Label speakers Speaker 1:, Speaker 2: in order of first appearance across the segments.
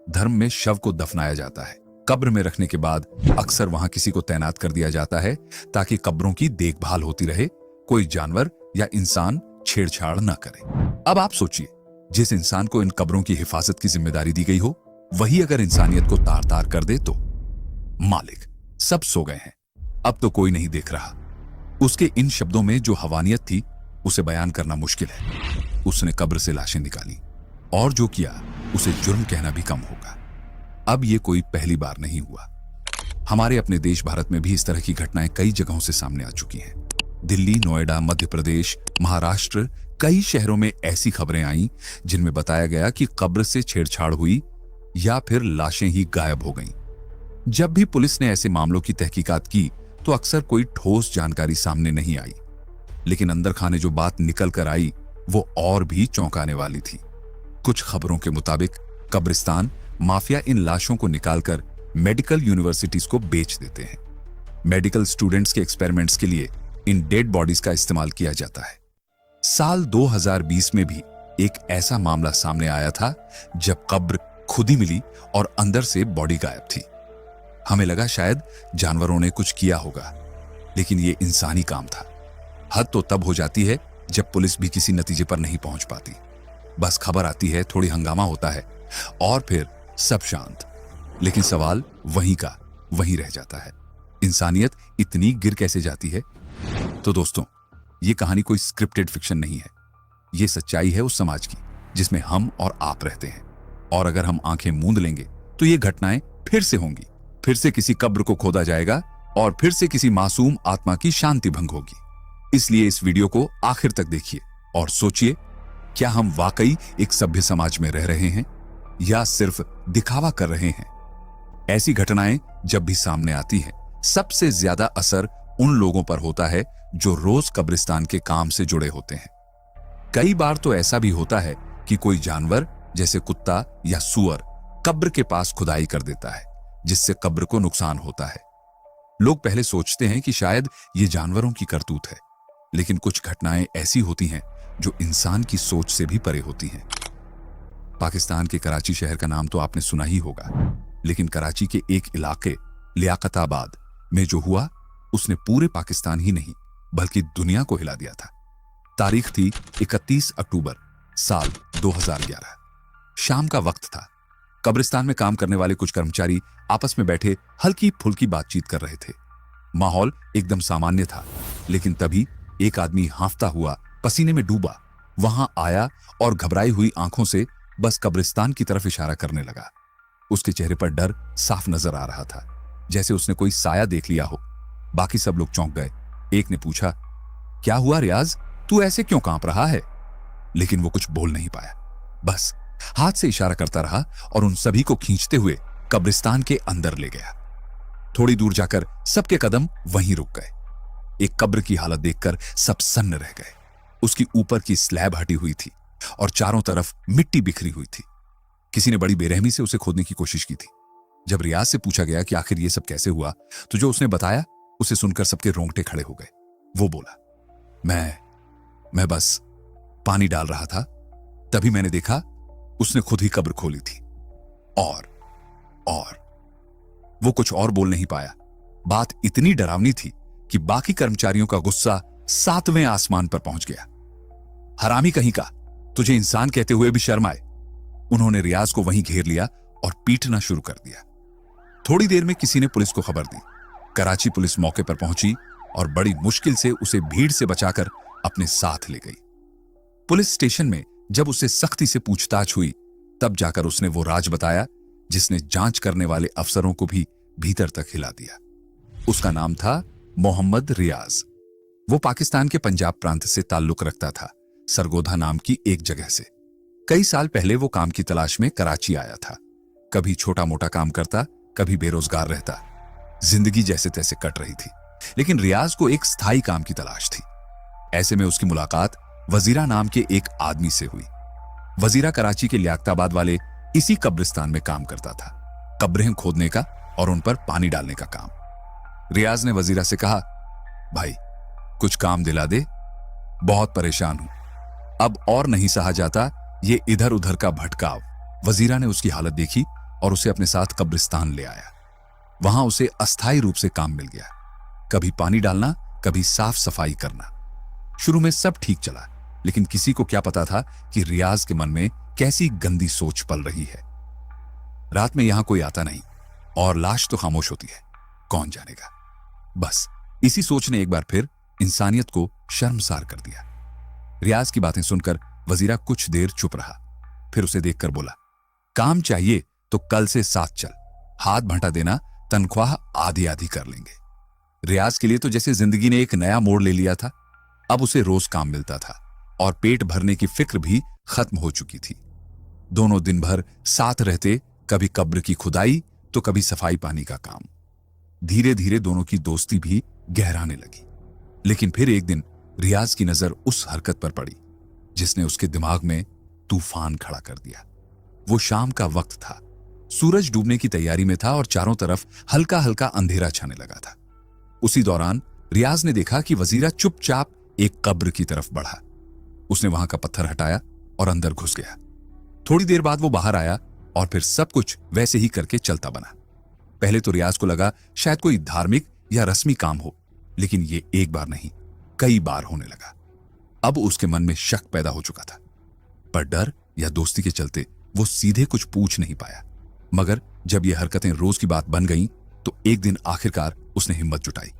Speaker 1: धर्म में शव को दफनाया जाता है। कब्र में रखने के बाद अक्सर वहां किसी को तैनात कर दिया जाता है ताकि कब्रों की देखभाल होती रहे, कोई जानवर या इंसान छेड़छाड़ न करे। अब आप सोचिए, जिस इंसान को इन कब्रों की हिफाजत की जिम्मेदारी दी गई हो, वही अगर इंसानियत को तार तार कर दे तो। मालिक, सब सो गए हैं, अब तो कोई नहीं देख रहा। उसके इन शब्दों में जो हवानियत थी उसे बयान करना मुश्किल है। उसने कब्र से लाशें निकाली और जो किया उसे जुर्म कहना भी कम होगा। अब ये कोई पहली बार नहीं हुआ। हमारे अपने देश भारत में भी इस तरह की घटनाएं कई जगहों से सामने आ चुकी हैं। दिल्ली, नोएडा, मध्य प्रदेश, महाराष्ट्र, कई शहरों में ऐसी खबरें आईं जिनमें बताया गया कि कब्र से छेड़छाड़ हुई या फिर लाशें ही गायब हो गईं। जब भी पुलिस ने ऐसे मामलों की तहकीकात की तो अक्सर कोई ठोस जानकारी सामने नहीं आई, लेकिन अंदर खाने जो बात निकल कर आई वो और भी चौंकाने वाली थी। कुछ खबरों के मुताबिक कब्रिस्तान माफिया इन लाशों को निकालकर मेडिकल यूनिवर्सिटीज को बेच देते हैं। मेडिकल स्टूडेंट्स के एक्सपेरिमेंट्स के लिए इन डेड बॉडीज का इस्तेमाल किया जाता है। साल 2020 में भी एक ऐसा मामला सामने आया था जब कब्र खुद ही मिली और अंदर से बॉडी गायब थी। हमें लगा शायद जानवरों ने कुछ किया होगा, लेकिन यह इंसानी काम था। हद तो तब हो जाती है जब पुलिस भी किसी नतीजे पर नहीं पहुंच पाती। बस खबर आती है, थोड़ी हंगामा होता है और फिर सब शांत। लेकिन सवाल वहीं का वहीं रह जाता है, इंसानियत इतनी गिर कैसे जाती है? तो दोस्तों, ये कहानी कोई स्क्रिप्टेड फिक्शन नहीं है। ये सच्चाई है उस समाज की जिसमें हम और आप रहते हैं। और अगर हम आंखें मूंद लेंगे तो ये घटनाएं फिर से होंगी। फिर से किसी कब्र को खोदा जाएगा और फिर से किसी मासूम आत्मा की शांति भंग होगी। इसलिए इस वीडियो को आखिर तक देखिए और सोचिए, क्या हम वाकई एक सभ्य समाज में रह रहे हैं या सिर्फ दिखावा कर रहे हैं? ऐसी घटनाएं जब भी सामने आती हैं, सबसे ज्यादा असर उन लोगों पर होता है जो रोज कब्रिस्तान के काम से जुड़े होते हैं। कई बार तो ऐसा भी होता है कि कोई जानवर जैसे कुत्ता या सूअर कब्र के पास खुदाई कर देता है, जिससे कब्र को नुकसान होता है। लोग पहले सोचते हैं कि शायद ये जानवरों की करतूत है, लेकिन कुछ घटनाएं ऐसी होती हैं जो इंसान की सोच से भी परे होती हैं। पाकिस्तान के कराची शहर का नाम तो आपने सुना ही होगा, लेकिन कराची के एक इलाके लियाकताबाद में जो हुआ उसने पूरे पाकिस्तान ही नहीं बल्कि दुनिया को हिला दिया था। तारीख थी 31 अक्टूबर साल 2011। शाम का वक्त था। कब्रिस्तान में काम करने वाले कुछ कर्मचारी आपस में बैठे हल्की फुल्की बातचीत कर रहे थे। माहौल एकदम सामान्य था, लेकिन तभी एक आदमी हांफता हुआ, पसीने में डूबा वहां आया और घबराई हुई आंखों से बस कब्रिस्तान की तरफ इशारा करने लगा। उसके चेहरे पर डर साफ नजर आ रहा था, जैसे उसने कोई साया देख लिया हो। बाकी सब लोग चौंक गए। एक ने पूछा, क्या हुआ रियाज, तू ऐसे क्यों कांप रहा है? लेकिन वो कुछ बोल नहीं पाया, बस हाथ से इशारा करता रहा और उन सभी को खींचते हुए कब्रिस्तान के अंदर ले गया। थोड़ी दूर जाकर सबके कदम वहीं रुक गए। एक कब्र की हालत देखकर सब सन्न रह गए। उसकी ऊपर की स्लैब हटी हुई थी और चारों तरफ मिट्टी बिखरी हुई थी। किसी ने बड़ी बेरहमी से उसे खोदने की कोशिश की थी। जब रियाज से पूछा गया कि आखिर ये सब कैसे हुआ, तो जो उसने बताया उसे सुनकर सबके रोंगटे खड़े हो गए। वो बोला, मैं बस पानी डाल रहा था, तभी मैंने देखा उसने खुद ही कब्र खोली थी। और वो कुछ और बोल नहीं पाया। बात इतनी डरावनी थी कि बाकी कर्मचारियों का गुस्सा 7वें आसमान पर पहुंच गया। हरामी कहीं का, तुझे इंसान कहते हुए भी शर्म आए। उन्होंने रियाज को वहीं घेर लिया और पीटना शुरू कर दिया। थोड़ी देर में किसी ने पुलिस को खबर दी। कराची पुलिस मौके पर पहुंची और बड़ी मुश्किल से उसे भीड़ से बचाकर अपने साथ ले गई। पुलिस स्टेशन में जब उससे सख्ती से पूछताछ हुई, तब जाकर उसने वो राज बताया जिसने जांच करने वाले अफसरों को भी भीतर तक हिला दिया। उसका नाम था मोहम्मद रियाज। वो पाकिस्तान के पंजाब प्रांत से ताल्लुक रखता था, सरगोधा नाम की एक जगह से। कई साल पहले वो काम की तलाश में कराची आया था। कभी छोटा मोटा काम करता, कभी बेरोजगार रहता। जिंदगी जैसे तैसे कट रही थी, लेकिन रियाज को एक स्थायी काम की तलाश थी। ऐसे में उसकी मुलाकात वजीरा नाम के एक आदमी से हुई। वजीरा कराची के लियाकताबाद वाले इसी कब्रिस्तान में काम करता था, कब्रें खोदने का और उन पर पानी डालने का काम। रियाज ने वजीरा से कहा, भाई कुछ काम दिला दे, बहुत परेशान हूं, अब और नहीं सहा जाता ये इधर उधर का भटकाव। वजीरा ने उसकी हालत देखी और उसे अपने साथ कब्रिस्तान ले आया। वहां उसे अस्थायी रूप से काम मिल गया, कभी पानी डालना, कभी साफ सफाई करना। शुरू में सब ठीक चला, लेकिन किसी को क्या पता था कि रियाज के मन में कैसी गंदी सोच पल रही है। रात में यहां कोई आता नहीं और लाश तो खामोश होती है, कौन जानेगा। बस इसी सोच ने एक बार फिर इंसानियत को शर्मसार कर दिया। रियाज की बातें सुनकर वजीरा कुछ देर चुप रहा, फिर उसे देखकर बोला, काम चाहिए तो कल से साथ चल, हाथ भंटा देना, तनख्वाह आधी आधी कर लेंगे। रियाज के लिए तो जैसे जिंदगी ने एक नया मोड़ ले लिया था। अब उसे रोज काम मिलता था और पेट भरने की फिक्र भी खत्म हो चुकी थी। दोनों दिन भर साथ रहते, कभी कब्र की खुदाई तो कभी सफाई पानी का काम। धीरे धीरे दोनों की दोस्ती भी गहराने लगी। लेकिन फिर एक दिन रियाज की नजर उस हरकत पर पड़ी जिसने उसके दिमाग में तूफान खड़ा कर दिया। वो शाम का वक्त था, सूरज डूबने की तैयारी में था और चारों तरफ हल्का हल्का अंधेरा छाने लगा था। उसी दौरान रियाज ने देखा कि वजीरा चुपचाप एक कब्र की तरफ बढ़ा। उसने वहां का पत्थर हटाया और अंदर घुस गया। थोड़ी देर बाद वो बाहर आया और फिर सब कुछ वैसे ही करके चलता बना। पहले तो रियाज को लगा शायद कोई धार्मिक या रस्मी काम हो, लेकिन ये एक बार नहीं, कई बार होने लगा। अब उसके मन में शक पैदा हो चुका था, पर डर या दोस्ती के चलते वो सीधे कुछ पूछ नहीं पाया। मगर जब ये हरकतें रोज की बात बन गईं, तो एक दिन आखिरकार उसने हिम्मत जुटाई।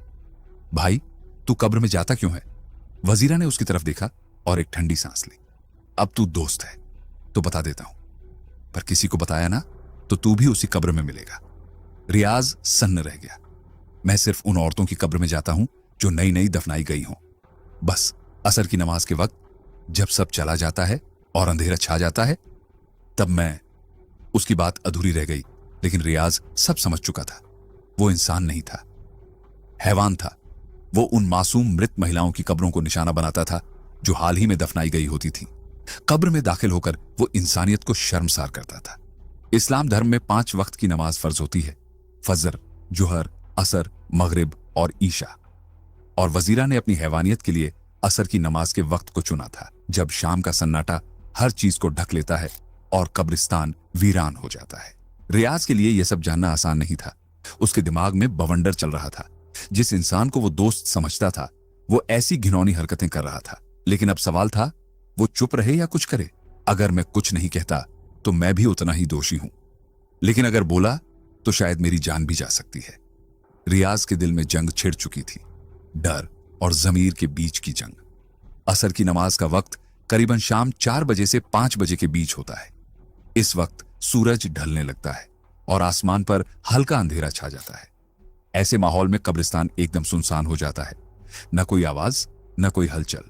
Speaker 1: भाई, तू कब्र में जाता क्यों है? वजीरा ने उसकी तरफ देखा और एक ठंडी सांस ली। अब तू दोस्त है तो बता देता हूं, पर किसी को बताया ना तो तू भी उसी कब्र में मिलेगा। रियाज सन्न रह गया। मैं सिर्फ उन औरतों की कब्र में जाता हूं जो नई नई दफनाई गई हों। बस असर की नमाज के वक्त जब सब चला जाता है और अंधेरा छा जाता है, तब मैं। उसकी बात अधूरी रह गई, लेकिन रियाज सब समझ चुका था। वो इंसान नहीं था, हैवान था। वो उन मासूम मृत महिलाओं की कब्रों को निशाना बनाता था जो हाल ही में दफनाई गई होती थी। कब्र में दाखिल होकर वो इंसानियत को शर्मसार करता था। इस्लाम धर्म में 5 वक्त की नमाज फर्ज होती है, फजर, जुहर, असर, मगरिब और ईशा। और वजीरा ने अपनी हैवानियत के लिए असर की नमाज के वक्त को चुना था, जब शाम का सन्नाटा हर चीज को ढक लेता है और कब्रिस्तान वीरान हो जाता है। रियाज के लिए यह सब जानना आसान नहीं था। उसके दिमाग में बवंडर चल रहा था। जिस इंसान को वो दोस्त समझता था, वो ऐसी घिनौनी हरकतें कर रहा था। लेकिन अब सवाल था, वो चुप रहे या कुछ करे। अगर मैं कुछ नहीं कहता तो मैं भी उतना ही दोषी हूं, लेकिन अगर बोला तो शायद मेरी जान भी जा सकती है। रियाज के दिल में जंग छिड़ चुकी थी, डर और जमीर के बीच की जंग। असर की नमाज का वक्त करीबन शाम 4 बजे से 5 बजे के बीच होता है। इस वक्त सूरज ढलने लगता है और आसमान पर हल्का अंधेरा छा जाता है। ऐसे माहौल में कब्रिस्तान एकदम सुनसान हो जाता है, न कोई आवाज, न कोई हलचल।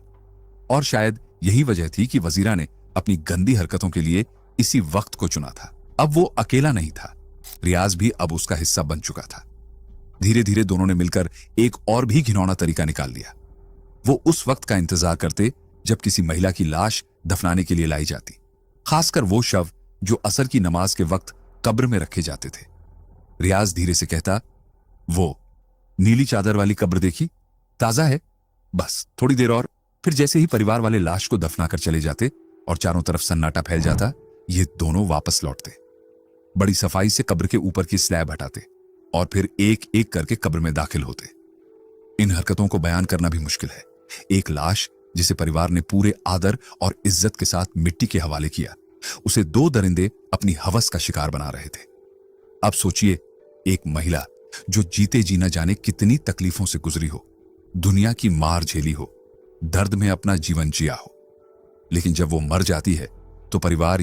Speaker 1: और शायद यही वजह थी कि वजीरा ने अपनी गंदी हरकतों के लिए इसी वक्त को चुना था। अब वो अकेला नहीं था, रियाज भी अब उसका हिस्सा बन चुका था। धीरे धीरे दोनों ने मिलकर एक और भी घिनौना तरीका निकाल लिया। वो उस वक्त का इंतजार करते जब किसी महिला की लाश दफनाने के लिए लाई जाती, खासकर वो शव जो असर की नमाज के वक्त कब्र में रखे जाते थे। रियाज धीरे से कहता, वो नीली चादर वाली कब्र देखी, ताजा है, बस थोड़ी देर और। फिर जैसे ही परिवार वाले लाश को दफनाकर चले जाते और चारों तरफ सन्नाटा फैल जाता, ये दोनों वापस लौटते, बड़ी सफाई से कब्र के ऊपर की स्लैब हटाते और फिर एक एक करके कब्र में दाखिल होते। इन हरकतों को बयान करना भी मुश्किल है। एक लाश जिसे परिवार ने पूरे आदर और इज्जत के साथ मिट्टी के हवाले किया, उसे 2 दरिंदे अपनी हवस का शिकार बना रहे थे। अब सोचिए, एक महिला जो जीते जी न जाने कितनी तकलीफों से गुजरी हो, दुनिया की मार झेली हो, दर्द में अपना जीवन जिया हो, लेकिन जब वो मर जाती है तो परिवार